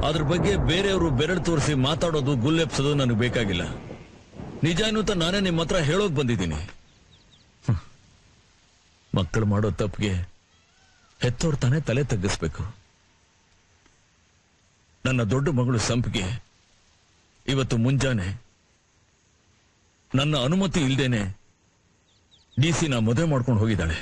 ಅದ್ರ ಬಗ್ಗೆ ಬೇರೆಯವರು ಬೆರಳು ತೋರಿಸಿ ಮಾತಾಡೋದು ಗುಲ್ಲೆಪ್ಸೋದು ನನಗೆ ಬೇಕಾಗಿಲ್ಲ. ನಿಜ ಅನ್ನುತ್ತ ನಾನೇ ನಿಮ್ಮ ಹತ್ರ ಹೇಳೋಕ್ ಬಂದಿದ್ದೀನಿ. ಮಕ್ಕಳು ಮಾಡೋ ತಪ್ಪಿಗೆ ಹೆತ್ತೋರ್ ತಾನೇ ತಲೆ ತಗ್ಗಿಸ್ಬೇಕು. ನನ್ನ ದೊಡ್ಡ ಮಗಳು ಸಂಪಿಗೆ ಇವತ್ತು ಮುಂಜಾನೆ ನನ್ನ ಅನುಮತಿ ಇಲ್ದೇನೆ DC ಮದುವೆ ಮಾಡ್ಕೊಂಡು ಹೋಗಿದ್ದಾಳೆ.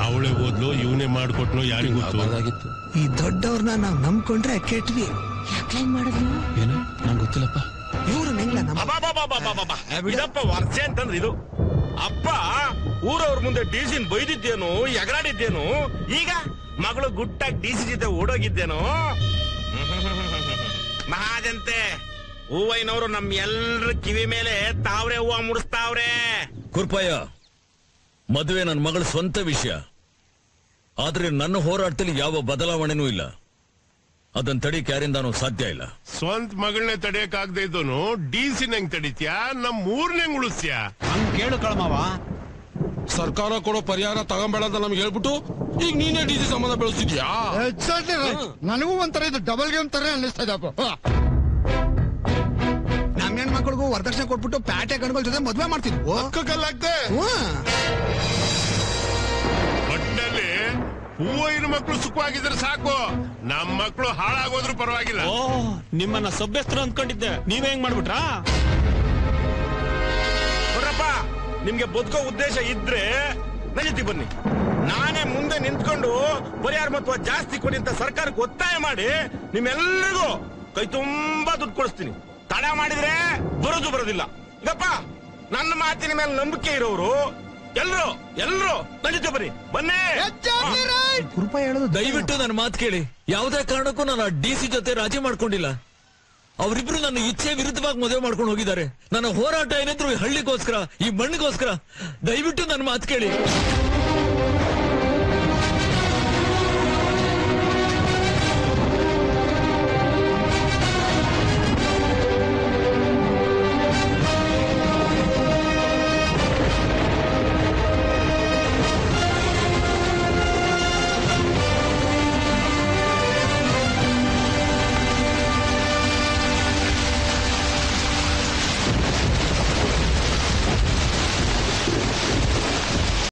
ಅವಳೇ ಓದ್ಲು, ಇವನೇ ಮಾಡ್ಕೊಟ್ಲು, ಯಾರಿಗೂ ಗೊತ್ತು. ಈ ದೊಡ್ಡವ್ರನ್ನ ನಾವ್ ನಂಬ್ಕೊಂಡ್ರೆ ಕೆಟ್ವಿ. ಯಾಕೆ ಮಾಡಿದ್ನು ಏನು ನಂಗೆ ಗೊತ್ತಿಲ್ಲಪ್ಪ. ಇವ್ರು ನಿಂಗ್ಲ ಇದಪ್ಪ ವರ್ಷೆ ಅಂತಂದ್ರೆ ಇದು. ಅಪ್ಪ ಊರವ್ರ ಮುಂದೆ DC ಬೈದಿದ್ದೇನು, ಎಗರಾಡಿದ್ದೇನು, ಈಗ ಮಗಳು ಗುಟ್ಟಾಗಿ DC ಜೊತೆ ಓಡೋಗಿದ್ದೇನು. ಮಹಾಜಂತೆ ಹೂವೈನವರು ನಮ್ ಎಲ್ರ ಕಿವಿ ಮೇಲೆ ತಾವ್ರೆ ಹೂವ ಮುಡಿಸ್ತಾವ್ರೆ. ಕುರ್ಪಯ್ಯ, ಮದುವೆ ನನ್ನ ಮಗಳ ಸ್ವಂತ ವಿಷಯ. ಆದ್ರೆ ನನ್ನ ಹೋರಾಟದಲ್ಲಿ ಯಾವ ಬದಲಾವಣೆನೂ ಇಲ್ಲ. ಅದನ್ನ ತಡಿಕ್ ಯಾರಿಂದಾನೂ ಸಾಧ್ಯ ಇಲ್ಲ. ಸ್ವಂತ ಮಗಳನ್ನೇ ತಡೆಯಕ್ಕಾಗದೆ ಇದ್ದೋನು DC ಹೆಂಗ್ ತಡಿತ್ಯಾ, ನಮ್ ಊರ್ನ ಹೆಂಗ್ ಉಳಿಸ್ತ್ಯಾ? ಹಂಗ್ ಕೇಳು ಕಳಮವ. ಸರ್ಕಾರ ಕೊಡೋ ಪರಿಹಾರ ತಗೊಂಬೇಡ ಅಂತ ನಮ್ಗೆ ಹೇಳ್ಬಿಟ್ಟು ಈಗ ನೀನೇ DC ಸಂಬಂಧ ಬೆಳೆಸ್ತಿದ್ಯಾ? ನನಗೂ ಒಂಥರ ಇದು ಡಬಲ್ ಗೇಮ್ ತರ ಅನ್ನಿಸ್ತಾ ಇದಪ್ಪ. ನಮ್ಮ ಹೆಣ್ಮಕ್ಳಿಗೂ ವರದಕ್ಷಿಣೆ ಕೊಟ್ಬಿಟ್ಟು ಪ್ಯಾಟೆ ಗಣಗಳ ಜೊತೆ ಮದ್ವೆ ಮಾಡ್ತಿದ್ವು. ಕಲ್ಲಾಗ್ದೆ ಒಟ್ಟಲ್ಲಿ ಹೂವಿನ ಮಕ್ಕಳು ಸುಖವಾಗಿದ್ರೆ ಸಾಕು, ನಮ್ಮ ಮಕ್ಕಳು ಹಾಳಾಗೋದ್ರು ಪರವಾಗಿಲ್ಲ. ನಿಮ್ಮನ್ನ ಸಭ್ಯಸ್ಥರು ಅಂದ್ಕೊಂಡಿದ್ದೆ, ನೀವೇ ಹೆಂಗ್ ಮಾಡ್ಬಿಟ್ರಾ? ನೋಡ್ರಪ್ಪ, ನಿಮ್ಗೆ ಬದುಕೋ ಉದ್ದೇಶ ಇದ್ರೆ ನನ್ನ ಜೊತೆ ಬನ್ನಿ. ನಾನೇ ಮುಂದೆ ನಿಂತ್ಕೊಂಡು ಪರಿಹಾರ ಮೊತ್ತ ಜಾಸ್ತಿ ಕೊಡಿ ಅಂತ ಸರ್ಕಾರಕ್ಕೆ ಒತ್ತಾಯ ಮಾಡಿ ನಿಮ್ಮೆಲ್ಲರಿಗೂ ಕೈ ತುಂಬಾ ದುಡ್ಡು ಕೊಡಿಸ್ತೀನಿ. ತಡ ಮಾಡಿದ್ರೆ ಬರೋದಿಲ್ಲ. ಈಗಪ್ಪ ನನ್ನ ಮಾತಿನ ಮೇಲೆ ನಂಬಿಕೆ ಇರೋರು ಎಲ್ರು ನನ್ನ ಜೊತೆ ಬನ್ನಿ. ಕುರುಪ ಹೇಳೋದು ದಯವಿಟ್ಟು ನನ್ನ ಮಾತು ಕೇಳಿ. ಯಾವುದೇ ಕಾರಣಕ್ಕೂ ನಾನು DC ಜೊತೆ ರಾಜಿ ಮಾಡ್ಕೊಂಡಿಲ್ಲ. ಅವರಿಬ್ರು ನನ್ನ ಇಚ್ಛೆ ವಿರುದ್ಧವಾಗಿ ಮದುವೆ ಮಾಡ್ಕೊಂಡು ಹೋಗಿದ್ದಾರೆ. ನನ್ನ ಹೋರಾಟ ಏನಿದ್ರು ಈ ಹಳ್ಳಿಗೋಸ್ಕರ, ಈ ಮಣ್ಣಿಗೋಸ್ಕರ. ದಯವಿಟ್ಟು ನನ್ನ ಮಾತು ಕೇಳಿ.